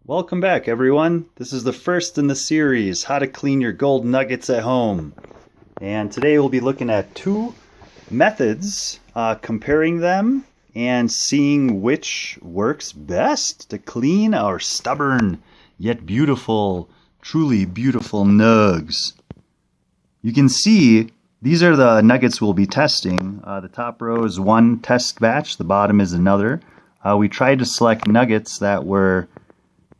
Welcome back, everyone. This is the first in the series, How to Clean Your Gold Nuggets at Home. And today we'll be looking at two methods, comparing them and seeing which works best to clean our stubborn yet beautiful, truly beautiful nugs. You can see these are the nuggets we'll be testing. The top row is one test batch, the bottom is another. We tried to select nuggets that were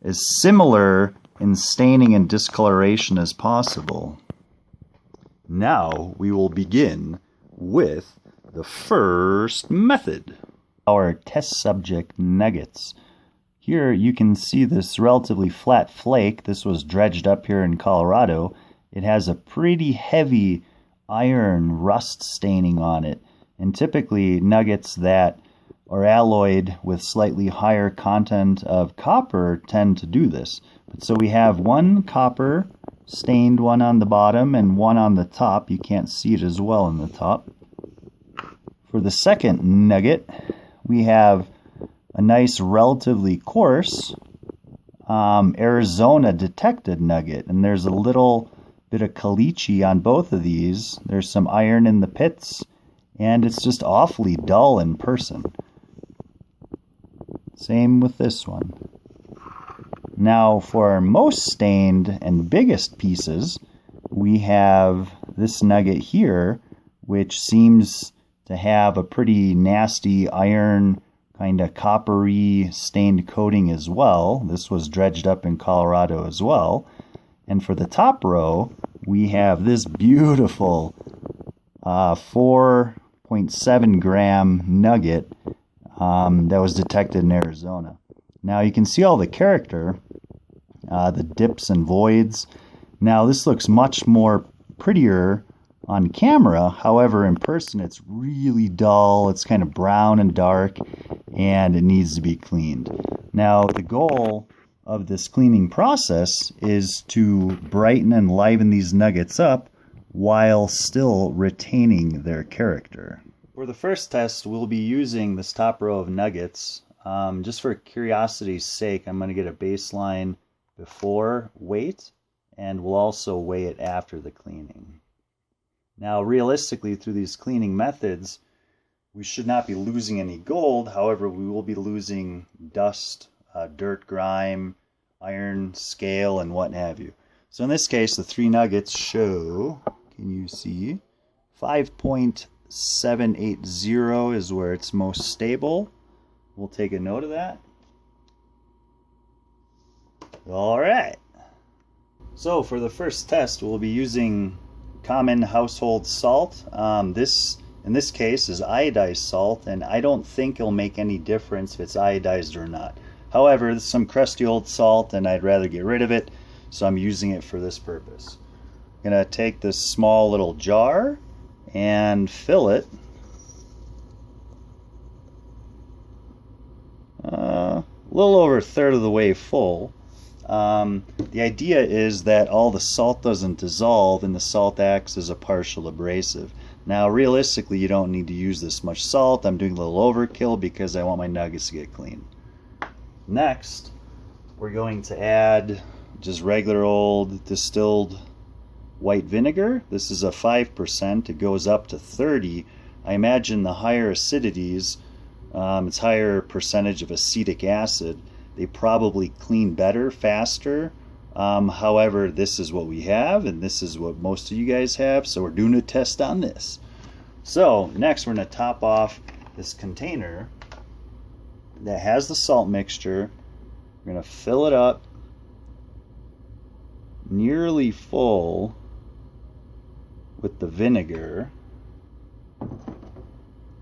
as similar in staining and discoloration as possible. Now we will begin with the first method. Our test subject nuggets. Here you can see this relatively flat flake. This was dredged up here in Colorado. It has a pretty heavy iron rust staining on it, and typically nuggets that are alloyed with slightly higher content of copper tend to do this. But so we have one copper stained one on the bottom and one on the top. You can't see it as well in the top. For the second nugget, we have a nice relatively coarse Arizona detected nugget, and there's a little bit of caliche on both of these. There's some iron in the pits, and it's just awfully dull in person. Same with this one. Now for our most stained and biggest pieces, we have this nugget here, which seems to have a pretty nasty iron, kind of coppery stained coating as well. This was dredged up in Colorado as well. And for the top row, we have this beautiful 4.7 gram nugget that was detected in Arizona. Now you can see all the character, the dips and voids. Now this looks much more prettier on camera. However, in person it's really dull. It's kind of brown and dark, and it needs to be cleaned. Now the goal of this cleaning process is to brighten and liven these nuggets up while still retaining their character. For the first test, we'll be using this top row of nuggets. Just for curiosity's sake, I'm going to get a baseline before weight, and we'll also weigh it after the cleaning. Now, realistically, through these cleaning methods, we should not be losing any gold. However, we will be losing dust, dirt, grime, iron, scale, and what have you. So in this case, the three nuggets show, can you see, 5.780 is where it's most stable. We'll take a note of that. All right. So for the first test, we'll be using common household salt. This, in this case, is iodized salt, and I don't think it'll make any difference if it's iodized or not. However, this is some crusty old salt, and I'd rather get rid of it, so I'm using it for this purpose. I'm going to take this small little jar and fill it a little over a third of the way full. The idea is that all the salt doesn't dissolve, and the salt acts as a partial abrasive. Now realistically, you don't need to use this much salt. I'm doing a little overkill because I want my nuggets to get clean. Next, we're going to add just regular old distilled white vinegar. This is a 5%. It goes up to 30. I imagine the higher acidities, it's higher percentage of acetic acid. They probably clean better, faster. However, this is what we have, and this is what most of you guys have, so we're doing a test on this. So next we're going to top off this container that has the salt mixture. We're going to fill it up nearly full with the vinegar,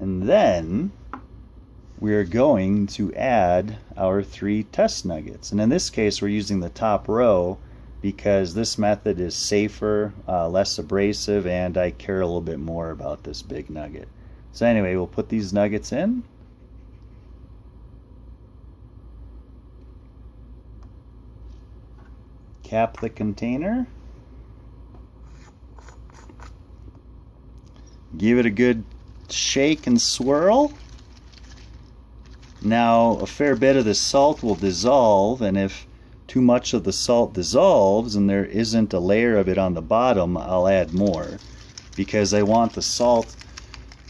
and then we're going to add our three test nuggets. And in this case, we're using the top row because this method is safer, less abrasive, and I care a little bit more about this big nugget. So anyway, we'll put these nuggets in. Cap the container. Give it a good shake and swirl. Now a fair bit of the salt will dissolve, and if too much of the salt dissolves and there isn't a layer of it on the bottom, I'll add more, because I want the salt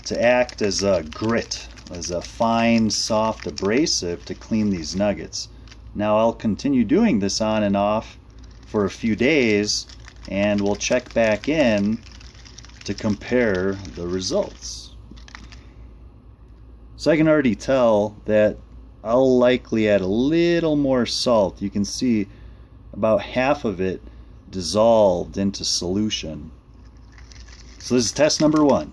to act as a grit, as a fine, soft abrasive to clean these nuggets. Now I'll continue doing this on and off for a few days, and we'll check back in to compare the results. So I can already tell that I'll likely add a little more salt. You can see about half of it dissolved into solution. So this is test number 1.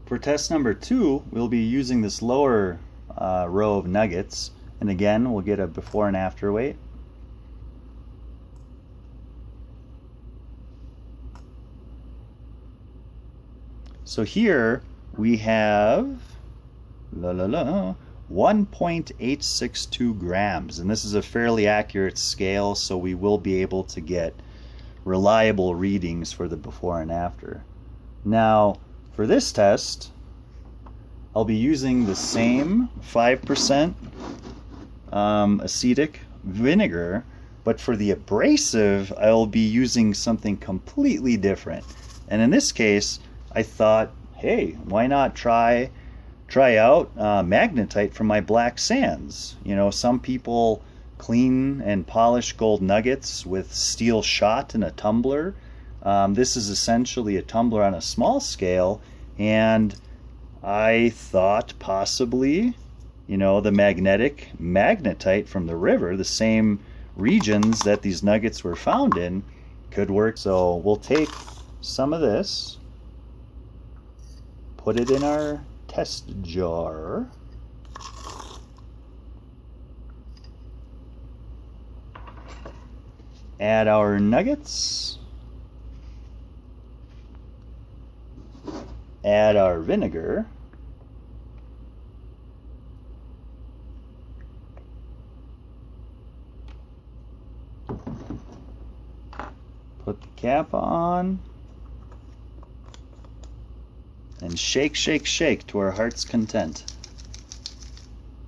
For test number 2, we'll be using this lower row of nuggets, and again we'll get a before and after weight. So here we have 1.862 grams, and this is a fairly accurate scale, so we will be able to get reliable readings for the before and after. Now for this test, I'll be using the same 5% acetic vinegar, but for the abrasive I'll be using something completely different. And in this case I thought, hey, why not try out Magnetite from my black sands. You know, some people clean and polish gold nuggets with steel shot in a tumbler. This is essentially a tumbler on a small scale, and I thought possibly, you know, the Magnetite from the river, the same regions that these nuggets were found in, could work. So we'll take some of this, put it in our test jar, add our nuggets, add our vinegar, put the cap on, and shake, shake, shake to our heart's content.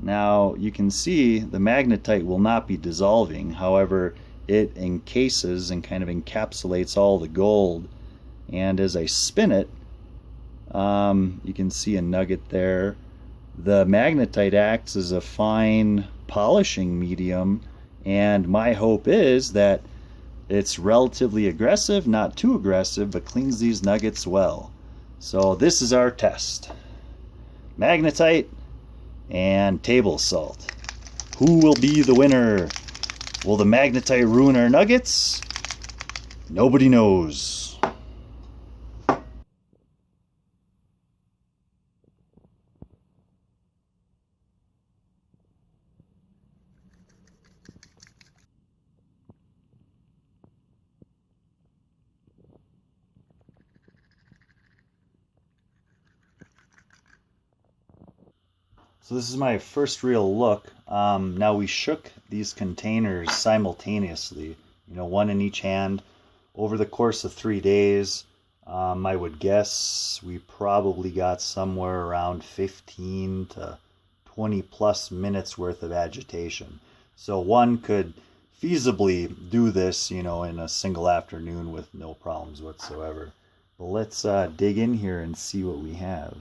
Now you can see the Magnetite will not be dissolving, however it encases and kind of encapsulates all the gold, and as I spin it, you can see a nugget there. The Magnetite acts as a fine polishing medium, and my hope is that it's relatively aggressive, not too aggressive, but cleans these nuggets well. So this is our test. Magnetite and table salt. Who will be the winner? Will the Magnetite ruin our nuggets? Nobody knows. So this is my first real look. Now we shook these containers simultaneously, you know, one in each hand over the course of 3 days. I would guess we probably got somewhere around 15 to 20 plus minutes worth of agitation. So one could feasibly do this, you know, in a single afternoon with no problems whatsoever. But let's dig in here and see what we have.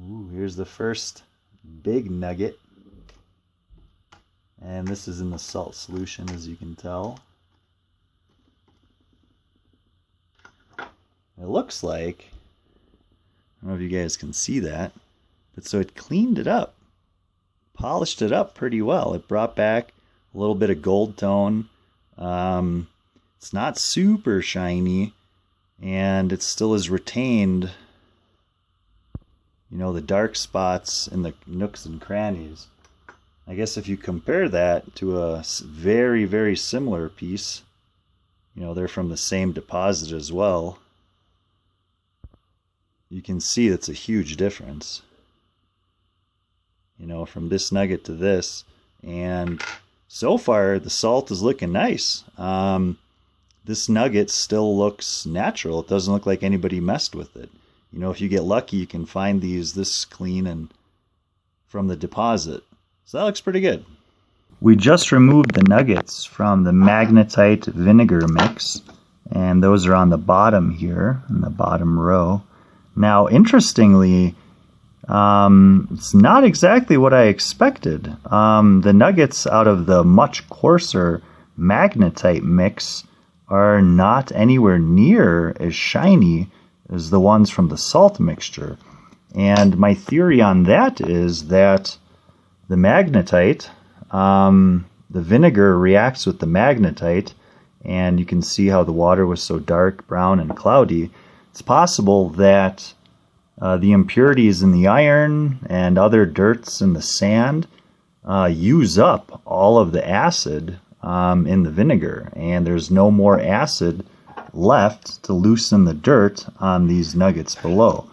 Ooh, here's the first big nugget, and this is in the salt solution, as you can tell. It looks like, I don't know if you guys can see that, but so it cleaned it up, polished it up pretty well. It brought back a little bit of gold tone. It's not super shiny, and it still is retained, you know, the dark spots in the nooks and crannies. I guess if you compare that to a very, very similar piece, you know, they're from the same deposit as well, you can see that's a huge difference, you know, from this nugget to this. And so far the salt is looking nice. This nugget still looks natural. It doesn't look like anybody messed with it. You know, if you get lucky, you can find these this clean and from the deposit. So that looks pretty good. We just removed the nuggets from the Magnetite vinegar mix, and those are on the bottom here, in the bottom row. Now, interestingly, it's not exactly what I expected. The nuggets out of the much coarser Magnetite mix are not anywhere near as shiny as the ones from the salt mixture. And my theory on that is that the Magnetite, the vinegar reacts with the Magnetite, and you can see how the water was so dark, brown, and cloudy. It's possible that the impurities in the iron and other dirts in the sand use up all of the acid in the vinegar, and there's no more acid left to loosen the dirt on these nuggets below.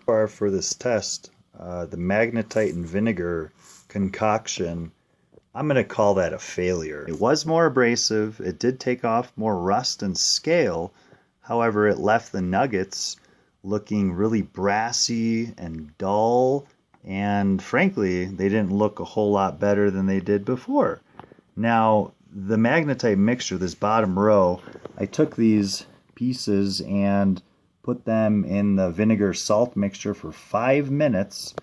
For this test, the Magnetite and vinegar concoction, I'm going to call that a failure. It was more abrasive, it did take off more rust and scale, however it left the nuggets looking really brassy and dull, and frankly they didn't look a whole lot better than they did before. Now the Magnetite mixture, this bottom row, I took these pieces and put them in the vinegar salt mixture for 5 minutes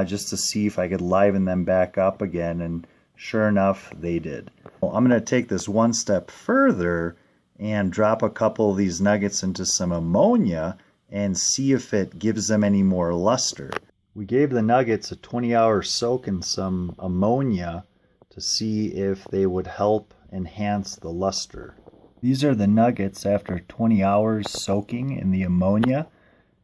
just to see if I could liven them back up again, and sure enough they did. Well, I'm going to take this one step further and drop a couple of these nuggets into some ammonia and see if it gives them any more luster. We gave the nuggets a 20-hour soak in some ammonia to see if they would help enhance the luster. These are the nuggets after 20 hours soaking in the ammonia.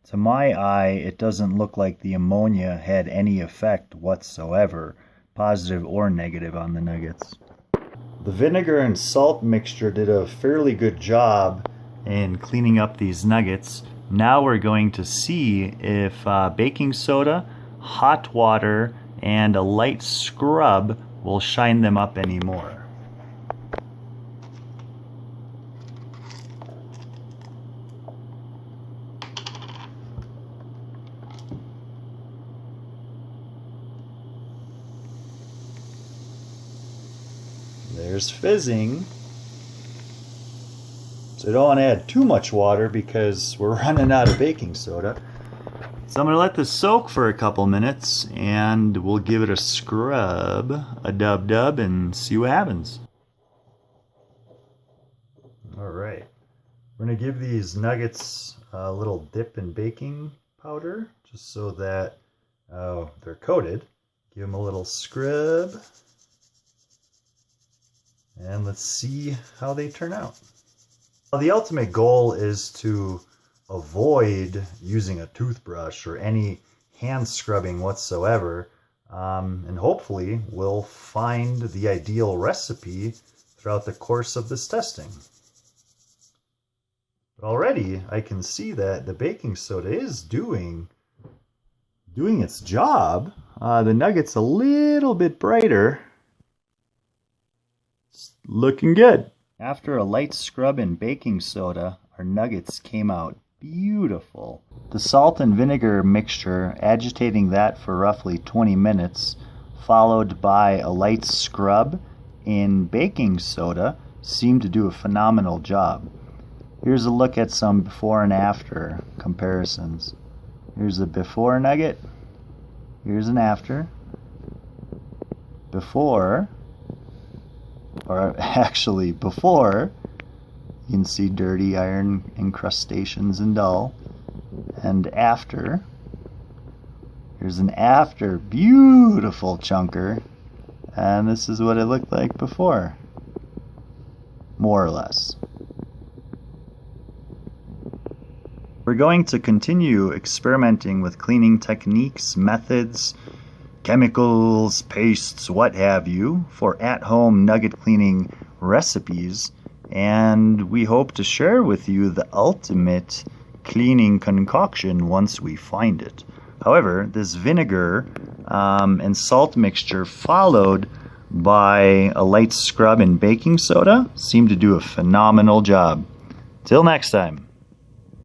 To my eye, it doesn't look like the ammonia had any effect whatsoever, positive or negative, on the nuggets. The vinegar and salt mixture did a fairly good job in cleaning up these nuggets. Now we're going to see if baking soda, hot water, and a light scrub will shine them up anymore. There's fizzing. So don't want to add too much water because we're running out of baking soda. So I'm going to let this soak for a couple minutes and we'll give it a scrub, a dub-dub, and see what happens. Alright, we're going to give these nuggets a little dip in baking powder just so that they're coated. Give them a little scrub. And let's see how they turn out. Well, the ultimate goal is to avoid using a toothbrush or any hand scrubbing whatsoever, and hopefully we'll find the ideal recipe throughout the course of this testing. But already I can see that the baking soda is doing its job. The nugget's a little bit brighter. It's looking good. After a light scrub in baking soda, our nuggets came out beautiful. The salt and vinegar mixture, agitating that for roughly 20 minutes, followed by a light scrub in baking soda, seemed to do a phenomenal job. Here's a look at some before and after comparisons. Here's a before nugget. Here's an after. Before, or actually before, you can see dirty iron incrustations and dull. And after, here's an after, beautiful chunker. And this is what it looked like before, more or less. We're going to continue experimenting with cleaning techniques, methods, chemicals, pastes, what have you, for at-home nugget cleaning recipes, and we hope to share with you the ultimate cleaning concoction once we find it. However, this vinegar and salt mixture followed by a light scrub in baking soda seemed to do a phenomenal job. Till next time.